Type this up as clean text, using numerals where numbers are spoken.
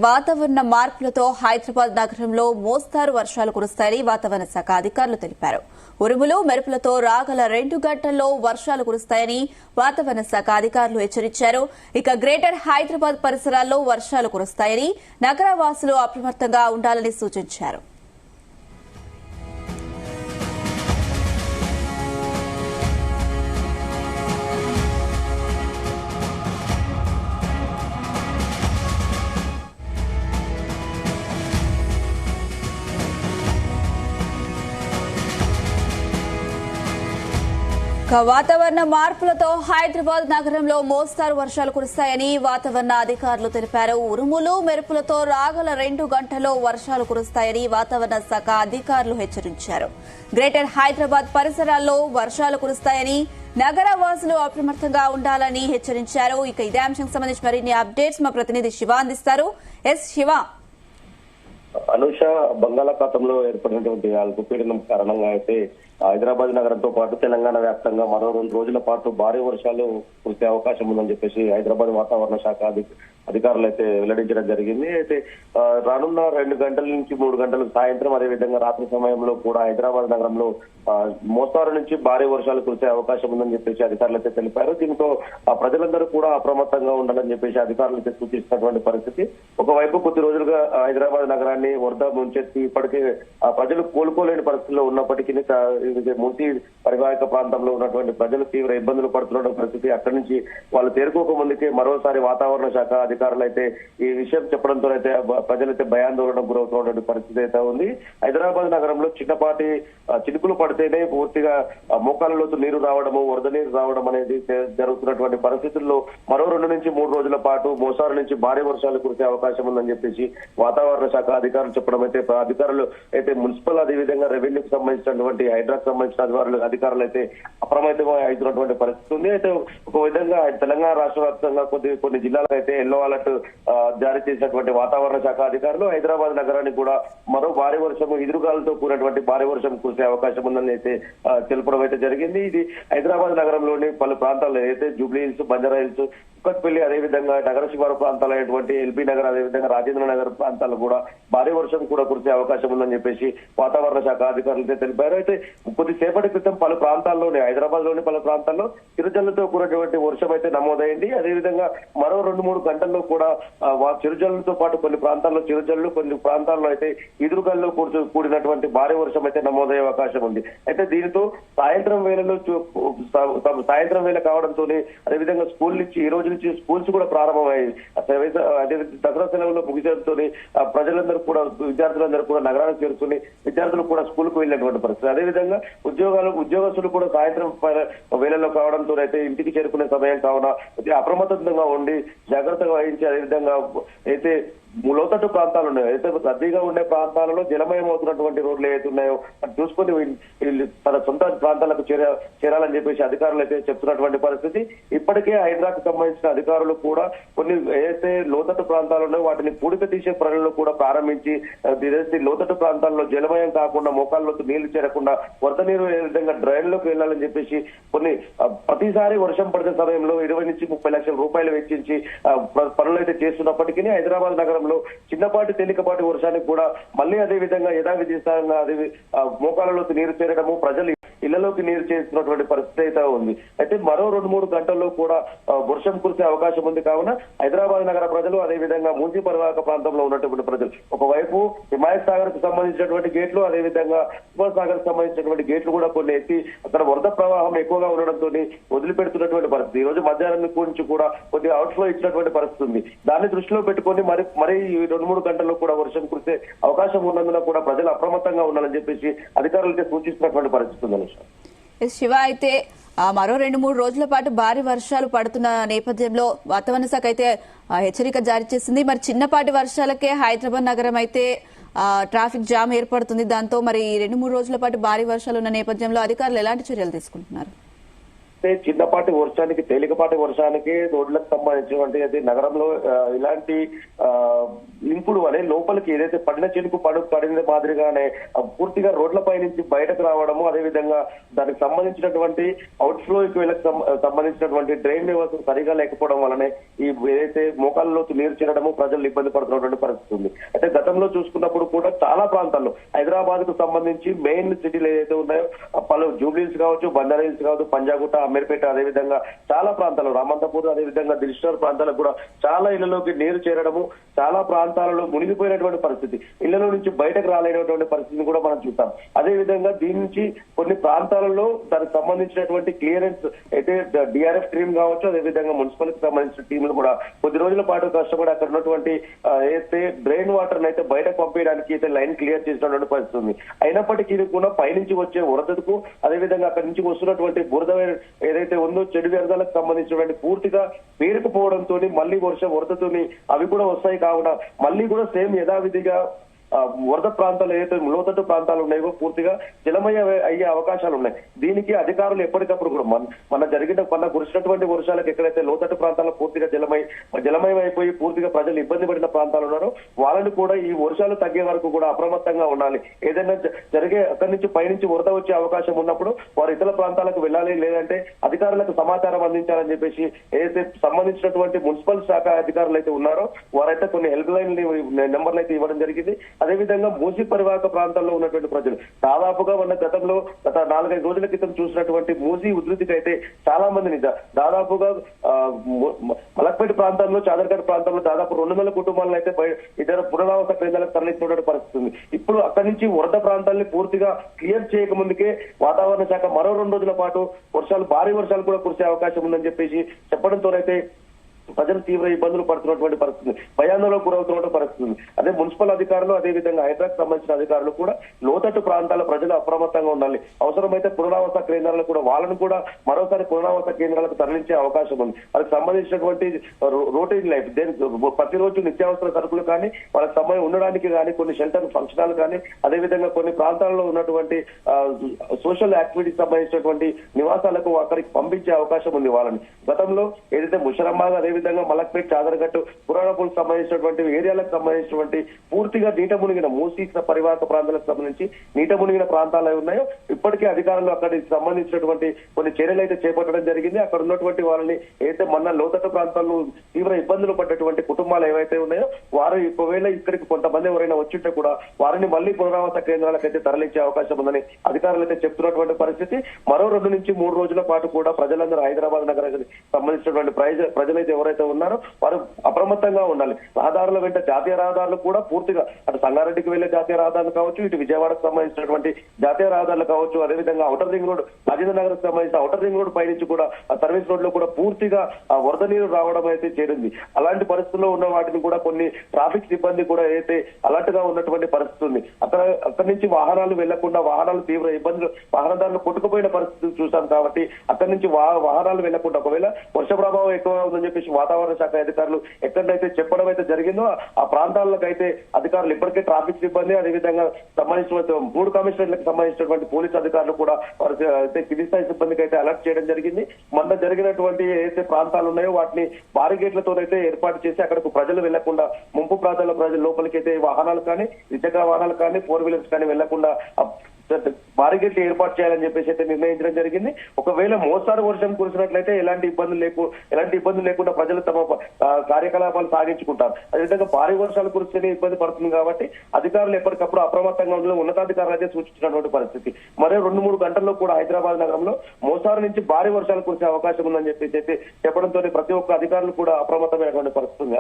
వాతావరణ మార్పులతో హైదరాబాద్ నగరంలో మోస్తారు వర్షాలు కురుస్తాయని వాతావరణ శాఖ అధికారులు తెలిపారు. ఉరుములు మెరుపులతో రాగల 2 గంటల్లో వర్షాలు కురుస్తాయని వాతావరణ శాఖ అధికారులు హెచ్చరించారు. ఇక గ్రేటర్ హైదరాబాద్ పరిసరాల్లో వర్షాలు కురుస్తాయని నగరవాసులు అప్రమత్తంగా ఉండాలని సూచించారు. వాతావరణ మార్పులతో హైదరాబాద్ నగరంలో మోస్తారు వర్షాలు కురుస్తాయని వాతావరణ అధికారులు తెలిపారు. ఉరుములు మెరుపులతో రాగల 2 గంటల్లో వర్షాలు కురుస్తాయని వాతావరణ శాఖ అధికారులు హెచ్చరించారు. గ్రేటర్ హైదరాబాద్ పరిసరాల్లో వర్షాలు కురుస్తాయని నగరవాసులు అప్రమత్తంగా ఉండాలని హెచ్చరించారు. ఇక ఇదే అంశానికి సంబంధించి మరిన్ని అప్డేట్స్ మా ప్రతినిధి శివ అందిస్తారు. శివ. అనుష, బంగాళాఖాతంలో ఏర్పడినటువంటి అల్పపీడనం కారణంగా అయితే హైదరాబాద్ నగరంతో పాటు తెలంగాణ వ్యాప్తంగా మరో 2 రోజుల పాటు భారీ వర్షాలు కురిసే అవకాశం ఉందని చెప్పేసి హైదరాబాద్ వాతావరణ శాఖ అధికారులు అయితే వెల్లడించడం జరిగింది. అయితే రానున్న 2 గంటల నుంచి 3 గంటలు సాయంత్రం అదేవిధంగా రాత్రి సమయంలో కూడా హైదరాబాద్ నగరంలో మోస్తారు నుంచి భారీ వర్షాలు కురిసే అవకాశం ఉందని చెప్పేసి అధికారులు అయితే తెలిపారు. దీంతో ప్రజలందరూ కూడా అప్రమత్తంగా ఉండాలని చెప్పేసి అధికారులు అయితే సూచిస్తున్నటువంటి పరిస్థితి. ఒకవైపు కొద్ది రోజులుగా హైదరాబాద్ నగరాన్ని వరద ముంచెత్తి ఇప్పటికే ప్రజలు కోలుకోలేని పరిస్థితుల్లో ఉన్నప్పటికీ మూసీ పరివాహక ప్రాంతంలో ఉన్నటువంటి ప్రజలు తీవ్ర ఇబ్బందులు పడుతున్న పరిస్థితి. అక్కడి నుంచి వాళ్ళు తేరుకోక ముందుకే మరోసారి వాతావరణ శాఖ అధికారులు అయితే ఈ విషయం చెప్పడంతో అయితే ప్రజలైతే భయాందోళనకు గురవుతున్నటువంటి పరిస్థితి అయితే ఉంది. హైదరాబాద్ నగరంలో చిన్నపాటి చినుకులు పడితేనే పూర్తిగా మోకాళ్ళ లోతు నీరు రావడము, వరద నీరు రావడం అనేది జరుగుతున్నటువంటి పరిస్థితుల్లో మరో 2 నుంచి 3 రోజుల పాటు మోస్తారు నుంచి భారీ వర్షాలు కురిసే అవకాశం ఉందని చెప్పేసి వాతావరణ శాఖ అధికారులు చెప్పడం అయితే అధికారులు అయితే మున్సిపల్ అదేవిధంగా రెవెన్యూకి సంబంధించినటువంటి హైడ్రాకు సంబంధించిన అధికారులు అయితే అప్రమత్తమై అవుతున్నటువంటి పరిస్థితి ఉంది. అయితే ఒక విధంగా తెలంగాణ రాష్ట్ర వ్యాప్తంగా కొన్ని జిల్లాలకు అయితే ఎల్లో అలర్ట్ జారీ చేసినటువంటి వాతావరణ శాఖ అధికారులు హైదరాబాద్ నగరానికి కూడా మరో భారీ వర్షము, ఎదురుగాలతో కూడినటువంటి భారీ వర్షం కురిసే అవకాశం ఉందని అయితే తెలపడం అయితే జరిగింది. ఇది హైదరాబాద్ నగరంలోని పలు ప్రాంతాల్లో అయితే Jubilee hills, Banjara hills, Kukatpally అదేవిధంగా నగర శివారు ప్రాంతాలైనటువంటి ఎల్బీ నగర్ అదేవిధంగా రాజేంద్ర నగర్ ప్రాంతాల్లో కూడా భారీ వర్షం కూడా కురిసే అవకాశం ఉందని చెప్పేసి వాతావరణ శాఖ అధికారులు తెలిపారు. అయితే కొద్దిసేపటి క్రితం పలు ప్రాంతాల్లోనే హైదరాబాద్ లోని పలు ప్రాంతాల్లో చిరుజల్లుతో కూడినటువంటి వర్షం అయితే నమోదైంది. అదేవిధంగా మరో 2-3 గంటల్లో కూడా చిరుజల్లుతో పాటు కొన్ని ప్రాంతాల్లో చిరుజల్లు, కొన్ని ప్రాంతాల్లో అయితే ఎదురుగాల్లో కూడినటువంటి భారీ వర్షం అయితే నమోదయ్యే అవకాశం ఉంది. అయితే దీనితో సాయంత్రం వేళ కావడంతో అదేవిధంగా స్కూల్ నుంచి ఈ రోజు నుంచి స్కూల్స్ కూడా ప్రారంభమయ్యాయి. అదే దసరా సెలవులో ముగిసడంతో ప్రజలందరూ కూడా విద్యార్థులందరూ కూడా నగరానికి చేరుకుని విద్యార్థులు కూడా స్కూల్ కు వెళ్ళినటువంటి పరిస్థితి. అదేవిధంగా ఉద్యోగస్తులు కూడా సాయంత్రం వేళల్లో కావడంతో అయితే ఇంటికి చేరుకునే సమయం కావున అప్రమత్తంగా ఉండి జాగ్రత్తగా వహించి అదేవిధంగా అయితే లోతట్టు ప్రాంతాలు ఉన్నాయో అయితే రద్దీగా ఉండే ప్రాంతాలలో జలమయం అవుతున్నటువంటి రోడ్లు ఏవైతే ఉన్నాయో అది చూసుకుని తన సొంత ప్రాంతాలకు చేరాలని చెప్పేసి అధికారులు అయితే చెప్తున్నటువంటి పరిస్థితి. ఇప్పటికే హైడ్రాకు సంబంధించిన అధికారులు కూడా కొన్ని ఏదైతే లోతట్టు ప్రాంతాలు ఉన్నాయో వాటిని పూడిక తీసే పనులను కూడా ప్రారంభించి లోతట్టు ప్రాంతాల్లో జలమయం కాకుండా మోకాళ్ళలోకి నీళ్లు చేరకుండా వరద నీరు ఏ విధంగా డ్రైన్లోకి వెళ్లాలని చెప్పేసి ప్రతిసారి వర్షం పడిన సమయంలో 20 నుంచి 30 లక్షల రూపాయలు వెచ్చించి పనులు అయితే చేస్తున్నప్పటికీ హైదరాబాద్ నగరం చిన్నపాటి తేలికపాటి వర్షానికి కూడా మళ్ళీ అదే విధంగా యథావిధి అదే మోకాళ్ళలోకి నీరు చేరడము, ప్రజలు ఇళ్లలోకి నీరు చేస్తున్నటువంటి పరిస్థితి అయితే ఉంది. అయితే మరో 2-3 గంటల్లో కూడా వర్షం కురిసే అవకాశం ఉంది. కావున హైదరాబాద్ నగర ప్రజలు అదేవిధంగా మూసీ పరివాహక ప్రాంతంలో ఉన్నటువంటి ప్రజలు ఒకవైపు హిమాయత్ సాగర్ కు సంబంధించినటువంటి గేట్లు అదేవిధంగా సుభాష్ సాగర్ కు సంబంధించినటువంటి గేట్లు కూడా కొన్ని ఎత్తి అక్కడ వరద ప్రవాహం ఎక్కువగా ఉండడంతో వదిలిపెడుతున్నటువంటి పరిస్థితి. ఈ రోజు మధ్యాహ్నం నుంచి కూడా కొద్దిగా అవుట్ ఫ్లో ఇచ్చినటువంటి పరిస్థితి ఉంది. దాన్ని దృష్టిలో పెట్టుకుని మరి 2-3 గంటల్లో కూడా వర్షం కురిసే అవకాశం ఉన్నందున కూడా ప్రజలు అప్రమత్తంగా ఉండాలని చెప్పేసి అధికారులతో సూచిస్తున్నటువంటి పరిస్థితి ఉంది. శివ, అయితే మరో 2-3 రోజుల పాటు భారీ వర్షాలు పడుతున్న నేపథ్యంలో వాతావరణ శాఖ అయితే హెచ్చరిక జారీ చేసింది. మరి చిన్నపాటి వర్షాలకే హైదరాబాద్ నగరం అయితే ట్రాఫిక్ జామ్ ఏర్పడుతుంది. దాంతో మరి 2-3 రోజుల పాటు భారీ వర్షాలు ఉన్న నేపథ్యంలో అధికారులు ఎలాంటి చర్యలు తీసుకుంటున్నారు? చిన్నపాటి వర్షానికి తేలికపాటి వర్షానికి రోడ్లకు సంబంధించినటువంటి నగరంలో ఇలాంటి ఇంకుడు అనే లోపలికి ఏదైతే పడిన చినుకు పడిన మాదిరిగానే పూర్తిగా రోడ్లపై నుంచి బయటకు రావడము, అదేవిధంగా దానికి సంబంధించినటువంటి అవుట్ ఫ్లో సంబంధించినటువంటి డ్రైన్ వ్యవస్థ సరిగా లేకపోవడం వల్లనే ఈ ఏదైతే మోకాళ్ళలో నీరు చేరడము ప్రజలు ఇబ్బంది పడుతున్నటువంటి పరిస్థితి ఉంది. అయితే గతంలో చూసుకున్నప్పుడు కూడా చాలా ప్రాంతాల్లో హైదరాబాద్ కు సంబంధించి మెయిన్ సిటీలు ఏదైతే ఉన్నాయో పలు జూబ్లీహిల్స్ కావచ్చు, బంజారా హిల్స్ కావచ్చు, పంజాగుట్ట, అమీర్పేట, అదేవిధంగా చాలా ప్రాంతాలు రామంతపూర్, అదేవిధంగా దిల్షర్ ప్రాంతాలకు కూడా చాలా ఇళ్లలోకి నీరు చేరడము, చాలా ప్రాంతాలలో మునిగిపోయినటువంటి పరిస్థితి, ఇళ్లలో నుంచి బయటకు రాలేనటువంటి పరిస్థితిని కూడా మనం చూస్తాం. అదేవిధంగా దీని నుంచి కొన్ని ప్రాంతాలలో దానికి సంబంధించినటువంటి క్లియరెన్స్ అయితే డిఆర్ఎఫ్ టీం కావచ్చు, అదేవిధంగా మున్సిపల్ కి సంబంధించిన టీంలు కూడా కొద్ది రోజుల పాటు కష్టపడి అక్కడ ఉన్నటువంటి అయితే డ్రైన్ వాటర్ అయితే బయటకు పంపించడానికి అయితే లైన్ క్లియర్ చేసినటువంటి పరిస్థితి ఉంది. అయినప్పటికీ కూడా పైనుంచి వచ్చే వరదకు, అదేవిధంగా అక్కడి నుంచి వస్తున్నటువంటి బురద ఏదైతే ఉందో చెడు వ్యర్థాలకు సంబంధించినటువంటి పూర్తిగా పేరుకుపోవడంతో మళ్ళీ వరదతోని అవి కూడా వస్తాయి. కావున మళ్ళీ కూడా సేమ్ యథావిధిగా వరద ప్రాంతాలు ఏదైతే లోతట్టు ప్రాంతాలు ఉన్నాయో పూర్తిగా జలమయ అయ్యే అవకాశాలు ఉన్నాయి. దీనికి అధికారులు ఎప్పటికప్పుడు కూడా మన కురిసినటువంటి వర్షాలకు ఎక్కడైతే లోతట్టు ప్రాంతాల్లో పూర్తిగా జలమయం అయిపోయి పూర్తిగా ప్రజలు ఇబ్బంది పడిన ప్రాంతాలు ఉన్నారో వాళ్ళని కూడా ఈ వర్షాలు తగ్గే వరకు కూడా అప్రమత్తంగా ఉండాలి. ఏదైనా అక్కడి నుంచి పైనుంచి వరద వచ్చే అవకాశం ఉన్నప్పుడు వారు ఇతర ప్రాంతాలకు వెళ్ళాలి, లేదంటే అధికారులకు సమాచారం అందించాలని చెప్పేసి ఏదైతే సంబంధించినటువంటి మున్సిపల్ శాఖ అధికారులు అయితే ఉన్నారో వారైతే కొన్ని హెల్ప్ లైన్ నెంబర్లు అయితే ఇవ్వడం జరిగింది. అదేవిధంగా మూసీ పరివాహక ప్రాంతాల్లో ఉన్నటువంటి ప్రజలు దాదాపుగా మన గత 4-5 రోజుల క్రితం చూసినటువంటి మూసీ ఉధృతికి అయితే చాలా మందిని దాదాపుగా మలక్పేట ప్రాంతాల్లో, చాదర్ఘట్ ప్రాంతాల్లో దాదాపు 200 కుటుంబాలను అయితే ఇతర పునరావాస కేంద్రాలకు తరలిస్తున్నటువంటి పరిస్థితి ఉంది. ఇప్పుడు అక్కడి నుంచి వరద ప్రాంతాన్ని పూర్తిగా క్లియర్ చేయకముందుకే వాతావరణ శాఖ మరో 2 రోజుల పాటు భారీ వర్షాలు కూడా కురిసే అవకాశం ఉందని చెప్పేసి చెప్పడంతోనైతే ప్రజలు తీవ్ర ఇబ్బందులు పడుతున్నటువంటి పరిస్థితి, భయాందోళనకు గురవుతున్న పరిస్థితి. అదే మున్సిపల్ అధికారులు, అదేవిధంగా హైదరాబాద్ సంబంధించిన అధికారులు కూడా లోతట్టు ప్రాంతాల ప్రజలు అప్రమత్తంగా ఉండాలి. అవసరమైతే పునరావాస కేంద్రాలకు కూడా వాళ్ళను కూడా మరోసారి పునరావాస కేంద్రాలకు తరలించే అవకాశం ఉంది. వాళ్ళకి సంబంధించినటువంటి రొటీన్ లైఫ్ ప్రతిరోజు నిత్యావసర సరుకులు కానీ, వాళ్ళకి సమయం ఉండడానికి కానీ, కొన్ని షెల్టర్ ఫంక్షనాలు కానీ, అదేవిధంగా కొన్ని ప్రాంతాల్లో ఉన్నటువంటి సోషల్ యాక్టివిటీకి సంబంధించినటువంటి నివాసాలకు అక్కడికి పంపించే అవకాశం ఉంది వాళ్ళని. గతంలో ఏదైతే ముషరమ్మాగా, అదేవిధంగా మలక్పేట్, చాదర్ఘట్, పురాణపూర్ సంబంధించినటువంటి ఏరియాలకు సంబంధించినటువంటి పూర్తిగా నీట మునిగిన మూసీ పరివాహక ప్రాంతాలకు సంబంధించి నీట మునిగిన ప్రాంతాలు ఉన్నాయో ఇప్పటికే అధికారులు అక్కడికి సంబంధించినటువంటి కొన్ని చర్యలు అయితే చేపట్టడం జరిగింది. అక్కడ ఉన్నటువంటి వాళ్ళని ఏదైతే మన లోతట్టు ప్రాంతాల్లో తీవ్ర ఇబ్బందులు పడ్డటువంటి కుటుంబాలు ఏవైతే ఉన్నాయో వారు ఒకవేళ ఇక్కడికి కొంతమంది ఎవరైనా వచ్చింటే కూడా వారిని మళ్ళీ పునరావాస కేంద్రాలకైతే తరలించే అవకాశం ఉందని అధికారులు అయితే చెప్తున్నటువంటి పరిస్థితి. మరో 2 నుంచి 3 రోజుల పాటు కూడా ప్రజలందరూ హైదరాబాద్ నగరానికి సంబంధించినటువంటి ప్రజలైతే ఎవరైతే ఉన్నారో వారు అప్రమత్తంగా ఉండాలి. రహదారుల వెంట జాతీయ రహదారులు కూడా పూర్తిగా అటు సంగారెడ్డికి వెళ్లే జాతీయ రహదారులు కావచ్చు, ఇటు విజయవాడకు సంబంధించినటువంటి జాతీయ రహదారులు కావచ్చు, అదేవిధంగా outer ring road, Rajendra Nagar కు సంబంధించిన ఔటర్ రింగ్ రోడ్ పై నుంచి కూడా సర్వీస్ రోడ్ లో కూడా పూర్తిగా వరద నీరు రావడం అయితే చేరింది. అలాంటి పరిస్థితుల్లో ఉన్న వాటిని కూడా కొన్ని ట్రాఫిక్ సిబ్బంది కూడా అయితే అలర్ట్ గా ఉన్నటువంటి పరిస్థితి ఉంది. అక్కడి నుంచి వాహనాలు వెళ్లకుండా వాహనాలు తీవ్ర ఇబ్బందులు, వాహనదారులు కొట్టుకుపోయిన పరిస్థితులు చూసాం. కాబట్టి అక్కడి నుంచి వాహనాలు వెళ్లకుండా ఒకవేళ వర్ష ప్రభావం ఎక్కువగా ఉందని చెప్పేసి వాతావరణ శాఖ అధికారులు ఎక్కడైతే చెప్పడం అయితే జరిగిందో ఆ ప్రాంతాలకు అయితే అధికారులు ఇప్పటికే ట్రాఫిక్ సిబ్బంది, అదేవిధంగా సంబంధించిన 3 కమిషనర్లకు సంబంధించినటువంటి పోలీసు అధికారులు కూడా వారు అయితే కింది స్థాయి సిబ్బందికి అయితే అలర్ట్ చేయడం జరిగింది. మొన్న జరిగినటువంటి ఏదైతే ప్రాంతాలు ఉన్నాయో వాటిని బారిగేట్లతోనైతే ఏర్పాటు చేసి అక్కడకు ప్రజలు వెళ్లకుండా, ముంపు ప్రాంతాల ప్రజల లోపలికి అయితే వాహనాలు కానీ, ద్విచక్ర వాహనాలు కానీ, 4 వీలర్స్ కానీ వెళ్లకుండా బారిగేట్లు ఏర్పాటు చేయాలని చెప్పేసి అయితే నిర్ణయించడం జరిగింది. ఒకవేళ మోస్తారు వర్షం కురిసినట్లయితే ఎలాంటి ఇబ్బందులు లేకుండా ప్రజలు తమ కార్యకలాపాలు సాగించుకుంటారు. అదేవిధంగా భారీ వర్షాలు కురిస్తేనే ఇబ్బంది పడుతుంది కాబట్టి అధికారులు ఎప్పటికప్పుడు అప్రమత్తంగా ఉండాలని ఉన్నతాధికారులు అయితే సూచించినటువంటి పరిస్థితి. మరో 2-3 గంటల్లో కూడా హైదరాబాద్ నగరంలో మోస్తారు నుంచి భారీ వర్షాలు కురిసే అవకాశం ఉందని చెప్పేసి అయితే చెప్పడంతో ప్రతి ఒక్క అధికారులు కూడా అప్రమత్తమైనటువంటి పరిస్థితి ఉంది.